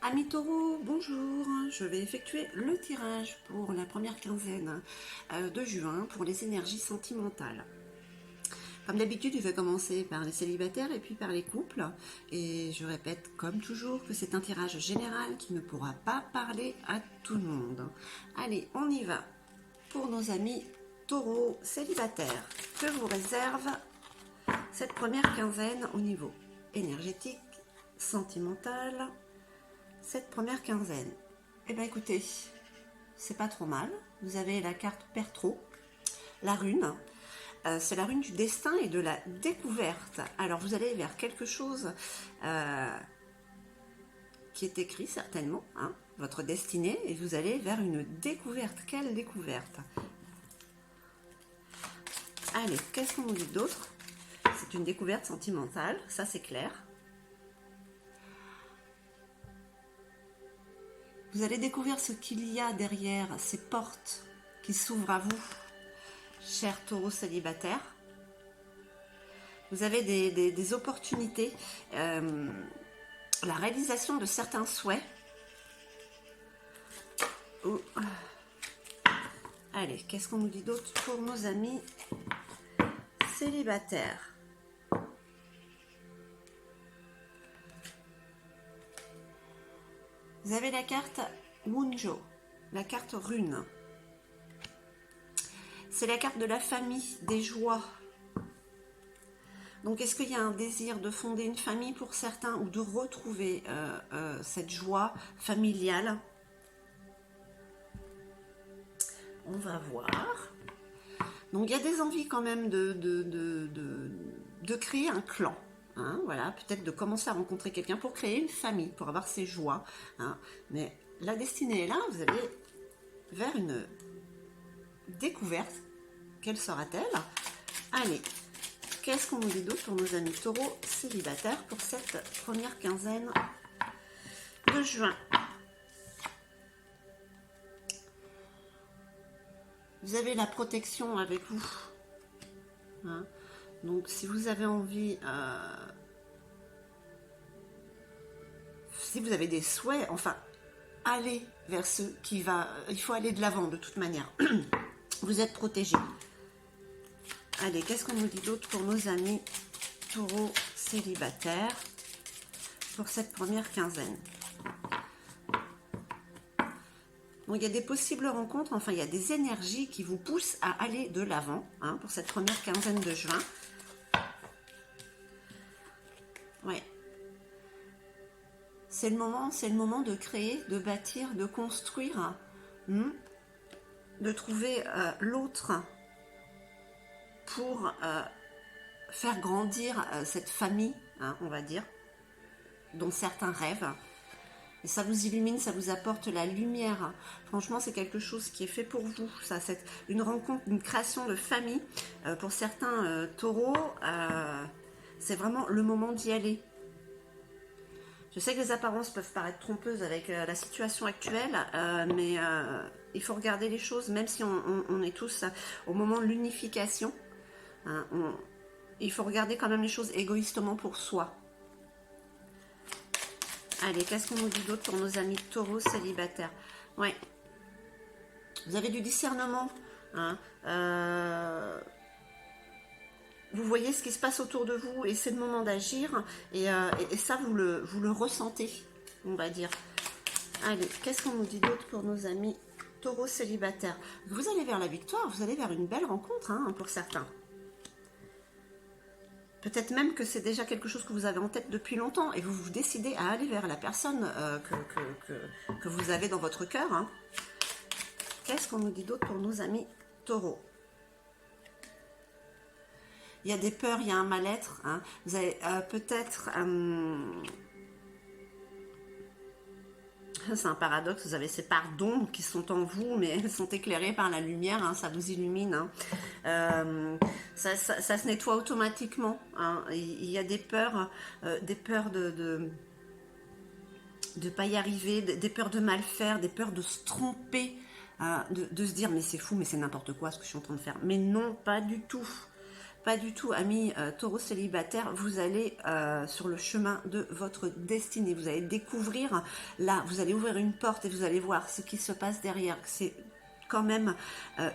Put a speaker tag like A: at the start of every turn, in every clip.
A: Amis taureaux, bonjour, je vais effectuer le tirage pour la première quinzaine de juin pour les énergies sentimentales. Comme d'habitude, je vais commencer par les célibataires et puis par les couples. Et je répète comme toujours que c'est un tirage général qui ne pourra pas parler à tout le monde. Allez, on y va pour nos amis taureaux célibataires. Que vous réserve cette première quinzaine au niveau énergétique, sentimental, cette première quinzaine? Eh bien écoutez, c'est pas trop mal. Vous avez la carte Pertro, la rune. C'est la rune du destin et de la découverte. Alors vous allez vers quelque chose qui est écrit certainement, hein, votre destinée, et vous allez vers une découverte. Quelle découverte? Allez, qu'est-ce qu'on nous dit d'autre? C'est une découverte sentimentale, ça c'est clair. Vous allez découvrir ce qu'il y a derrière ces portes qui s'ouvrent à vous, chers taureaux célibataires. Vous avez des opportunités, la réalisation de certains souhaits. Allez, qu'est-ce qu'on nous dit d'autre pour nos amis célibataires? Vous avez la carte Wunjo, la carte rune. C'est la carte de la famille, des joies. Donc, est-ce qu'il y a un désir de fonder une famille pour certains ou de retrouver cette joie familiale? On va voir. Donc, il y a des envies quand même de créer un clan. Hein, voilà, peut-être de commencer à rencontrer quelqu'un pour créer une famille, pour avoir ses joies. Hein. Mais la destinée est là, vous allez vers une découverte. Quelle sera-t-elle? Allez, qu'est-ce qu'on nous dit d'autre pour nos amis taureaux célibataires pour cette première quinzaine de juin? Vous avez la protection avec vous. Hein. Donc, si vous avez envie, si vous avez des souhaits, enfin, allez vers ce qui va. Il faut aller de l'avant de toute manière. Vous êtes protégés. Allez, qu'est-ce qu'on nous dit d'autre pour nos amis taureaux célibataires pour cette première quinzaine? Bon, il y a des possibles rencontres, enfin, il y a des énergies qui vous poussent à aller de l'avant, hein, pour cette première quinzaine de juin. Ouais. C'est le moment de créer, de bâtir, de construire, de trouver l'autre pour faire grandir cette famille, hein, on va dire, dont certains rêvent. Et ça vous illumine, ça vous apporte la lumière. Franchement, c'est quelque chose qui est fait pour vous. Ça, c'est une rencontre, une création de famille. Pour certains taureaux, c'est vraiment le moment d'y aller. Je sais que les apparences peuvent paraître trompeuses avec la situation actuelle, mais il faut regarder les choses, même si on est tous au moment de l'unification. Hein, il faut regarder quand même les choses égoïstement pour soi. Allez, qu'est-ce qu'on nous dit d'autre pour nos amis taureaux célibataires? Ouais. Vous avez du discernement. Hein, vous voyez ce qui se passe autour de vous et c'est le moment d'agir. Et ça, vous le ressentez, on va dire. Allez, qu'est-ce qu'on nous dit d'autre pour nos amis taureaux célibataires? Vous allez vers la victoire, vous allez vers une belle rencontre, hein, pour certains. Peut-être même que c'est déjà quelque chose que vous avez en tête depuis longtemps et vous vous décidez à aller vers la personne que vous avez dans votre cœur. Hein. Qu'est-ce qu'on nous dit d'autre pour nos amis taureaux? Il y a des peurs, il y a un mal-être. Hein. Vous avez peut-être... c'est un paradoxe, vous avez ces parts d'ombre qui sont en vous, mais elles sont éclairées par la lumière, hein, ça vous illumine. Hein. Ça se nettoie automatiquement. Hein. Il y a des peurs de pas y arriver, des peurs de mal faire, des peurs de se tromper, de se dire mais c'est fou, mais c'est n'importe quoi ce que je suis en train de faire. Mais non, pas du tout. pas du tout, amis taureau célibataire, vous allez sur le chemin de votre destinée. Vous allez découvrir, là, vous allez ouvrir une porte et vous allez voir ce qui se passe derrière. C'est quand même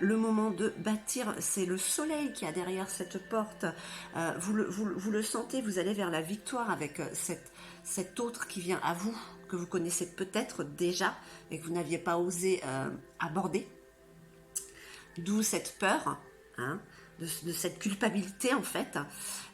A: le moment de bâtir, c'est le soleil qui a derrière cette porte. Vous le sentez, vous allez vers la victoire avec cet autre qui vient à vous, que vous connaissez peut-être déjà et que vous n'aviez pas osé aborder. D'où cette peur, hein, de cette culpabilité en fait.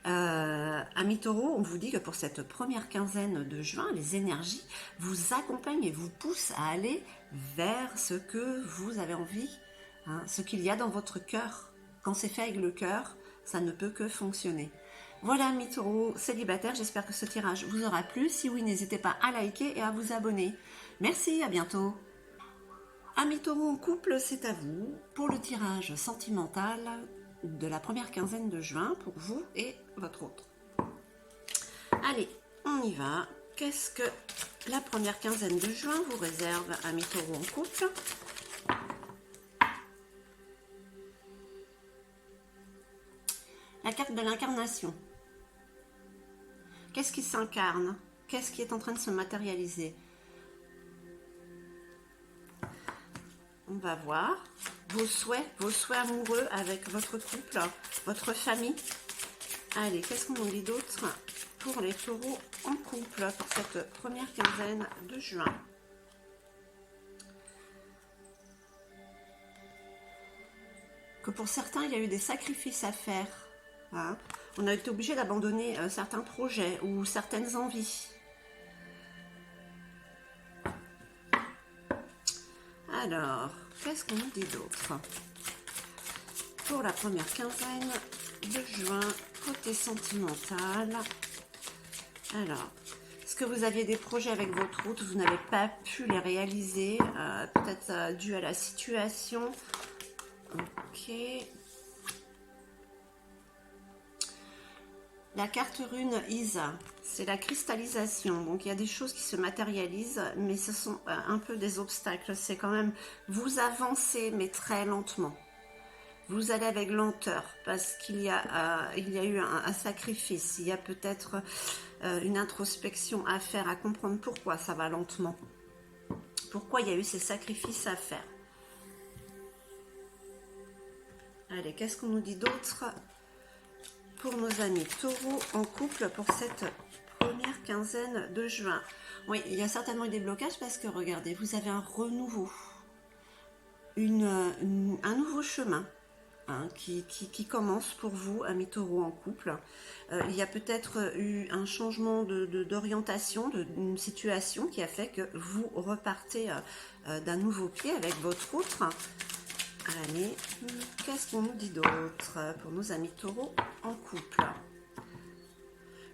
A: Amis taureau, on vous dit que pour cette première quinzaine de juin, les énergies vous accompagnent et vous poussent à aller vers ce que vous avez envie, hein, ce qu'il y a dans votre cœur. Quand c'est fait avec le cœur, ça ne peut que fonctionner. Voilà, amis taureau célibataires, j'espère que ce tirage vous aura plu. Si oui, n'hésitez pas à liker et à vous abonner. Merci, à bientôt. Amis taureau en couple, c'est à vous pour le tirage sentimental de la première quinzaine de juin pour vous et votre autre. Allez, on y va. Qu'est-ce que la première quinzaine de juin vous réserve, amis taureau en couple? La carte de l'incarnation. Qu'est-ce qui s'incarne? Qu'est-ce qui est en train de se matérialiser? On va voir vos souhaits amoureux avec votre couple, votre famille. Allez, qu'est-ce qu'on en dit d'autre pour les taureaux en couple pour cette première quinzaine de juin? Que pour certains, il y a eu des sacrifices à faire. Hein. On a été obligé d'abandonner certains projets ou certaines envies. Alors, qu'est-ce qu'on nous dit d'autre pour la première quinzaine de juin, côté sentimental? Alors, est-ce que vous aviez des projets avec votre autre, vous n'avez pas pu les réaliser, peut-être dû à la situation? Ok. La carte rune Isa, c'est la cristallisation. Donc, il y a des choses qui se matérialisent, mais ce sont un peu des obstacles. C'est quand même, vous avancez, mais très lentement. Vous allez avec lenteur, parce qu'il y a eu un sacrifice. Il y a peut-être une introspection à faire, à comprendre pourquoi ça va lentement. Pourquoi il y a eu ces sacrifices à faire. Allez, qu'est-ce qu'on nous dit d'autre pour nos amis taureaux en couple pour cette première quinzaine de juin? Oui, il y a certainement eu des blocages parce que regardez, vous avez un renouveau, un nouveau chemin, hein, qui commence pour vous, amis taureaux en couple. Il y a peut-être eu un changement d'orientation, d'une situation qui a fait que vous repartez d'un nouveau pied avec votre autre. Allez, qu'est-ce qu'on nous dit d'autre pour nos amis taureaux en couple?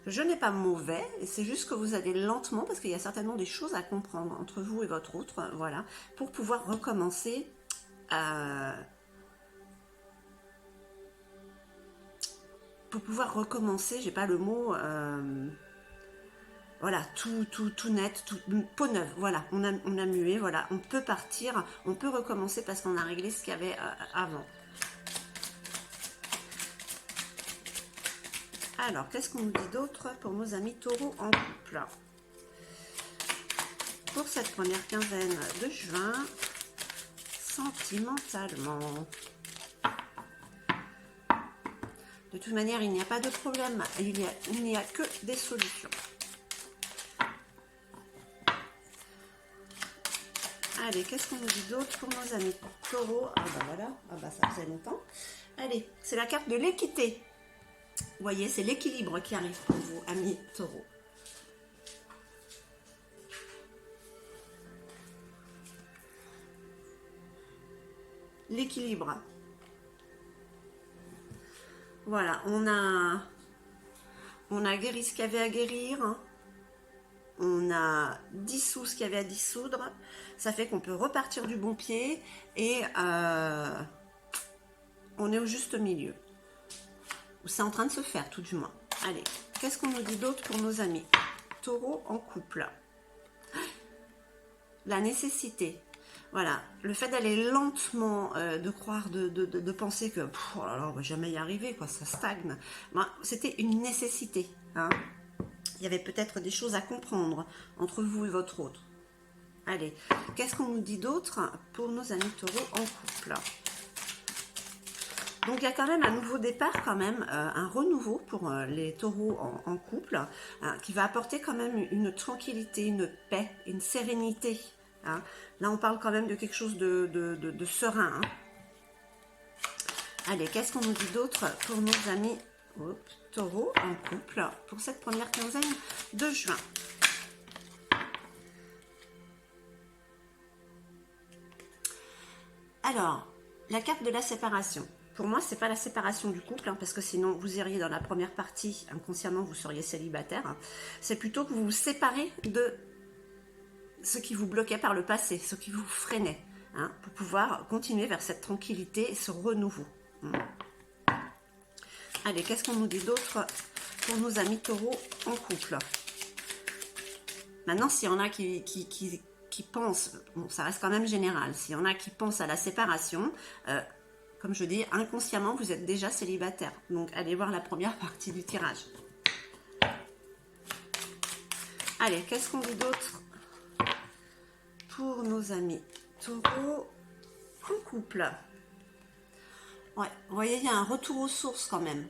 A: Le jeu n'est pas mauvais, c'est juste que vous allez lentement, parce qu'il y a certainement des choses à comprendre entre vous et votre autre, voilà, pour pouvoir recommencer j'ai pas le mot, voilà, tout net, peau neuve, voilà, on a mué, voilà, on peut partir, on peut recommencer parce qu'on a réglé ce qu'il y avait avant. Alors, qu'est-ce qu'on nous dit d'autre pour nos amis taureaux en couple? Pour cette première quinzaine de juin, sentimentalement. De toute manière, il n'y a pas de problème, il n'y a que des solutions. Allez, qu'est-ce qu'on nous dit d'autre pour nos amis taureaux? Ah bah voilà, ah bah ça faisait longtemps. Allez, c'est la carte de l'équité. Vous voyez, c'est l'équilibre qui arrive pour vous, amis taureaux. L'équilibre. Voilà, on a guéri ce qu'il y avait à guérir. Hein. On a dissous ce qu'il y avait à dissoudre. Ça fait qu'on peut repartir du bon pied et on est au juste milieu. C'est en train de se faire, tout du moins. Allez, qu'est-ce qu'on nous dit d'autre pour nos amis taureaux en couple? La nécessité. Voilà, le fait d'aller lentement, de croire, de penser que oh là là, on va jamais y arriver, quoi, ça stagne. Ben, c'était une nécessité. Hein. Il y avait peut-être des choses à comprendre entre vous et votre autre. Allez, qu'est-ce qu'on nous dit d'autre pour nos amis taureaux en couple? Donc il y a quand même un nouveau départ, quand même, un renouveau pour les taureaux en couple, qui va apporter quand même une tranquillité, une paix, une sérénité. Hein. Là on parle quand même de quelque chose de serein. Hein. Allez, qu'est-ce qu'on nous dit d'autre pour nos amis taureaux en couple pour cette première quinzaine de juin? Alors, la carte de la séparation. Pour moi, c'est pas la séparation du couple, hein, parce que sinon vous iriez dans la première partie, inconsciemment vous seriez célibataire. Hein. C'est plutôt que vous vous séparez de ce qui vous bloquait par le passé, ce qui vous freinait, hein, pour pouvoir continuer vers cette tranquillité et ce renouveau. Allez, qu'est-ce qu'on nous dit d'autre pour nos amis taureaux en couple? Maintenant, s'il y en a qui pensent, bon, ça reste quand même général, s'il y en a qui pensent à la séparation, comme je dis, inconsciemment, vous êtes déjà célibataire. Donc, allez voir la première partie du tirage. Allez, qu'est-ce qu'on dit d'autre pour nos amis taureaux en couple? Ouais, vous voyez, il y a un retour aux sources quand même.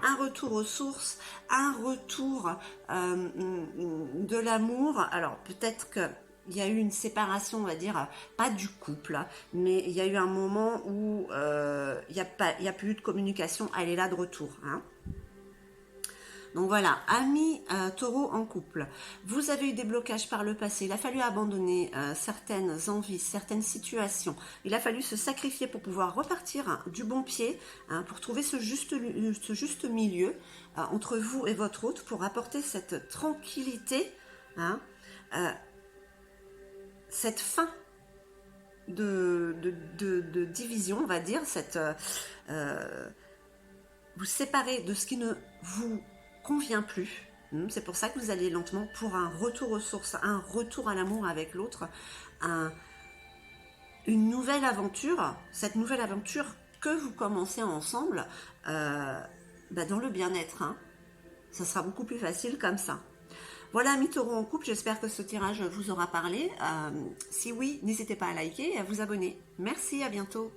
A: Un retour aux sources, un retour de l'amour. Alors, peut-être que il y a eu une séparation, on va dire, pas du couple, mais il y a eu un moment où il n'y a plus eu de communication, elle est là de retour. Hein. Donc voilà, amis taureaux en couple, vous avez eu des blocages par le passé, il a fallu abandonner certaines envies, certaines situations, il a fallu se sacrifier pour pouvoir repartir du bon pied, hein, pour trouver ce juste milieu entre vous et votre autre, pour apporter cette tranquillité, hein, cette fin de division, on va dire, cette, vous séparer de ce qui ne vous convient plus. C'est pour ça que vous allez lentement pour un retour aux sources, un retour à l'amour avec l'autre, une nouvelle aventure, cette nouvelle aventure que vous commencez ensemble dans le bien-être. Hein. Ça sera beaucoup plus facile comme ça. Voilà, amis taureaux en couple, j'espère que ce tirage vous aura parlé. Si oui, n'hésitez pas à liker et à vous abonner. Merci, à bientôt.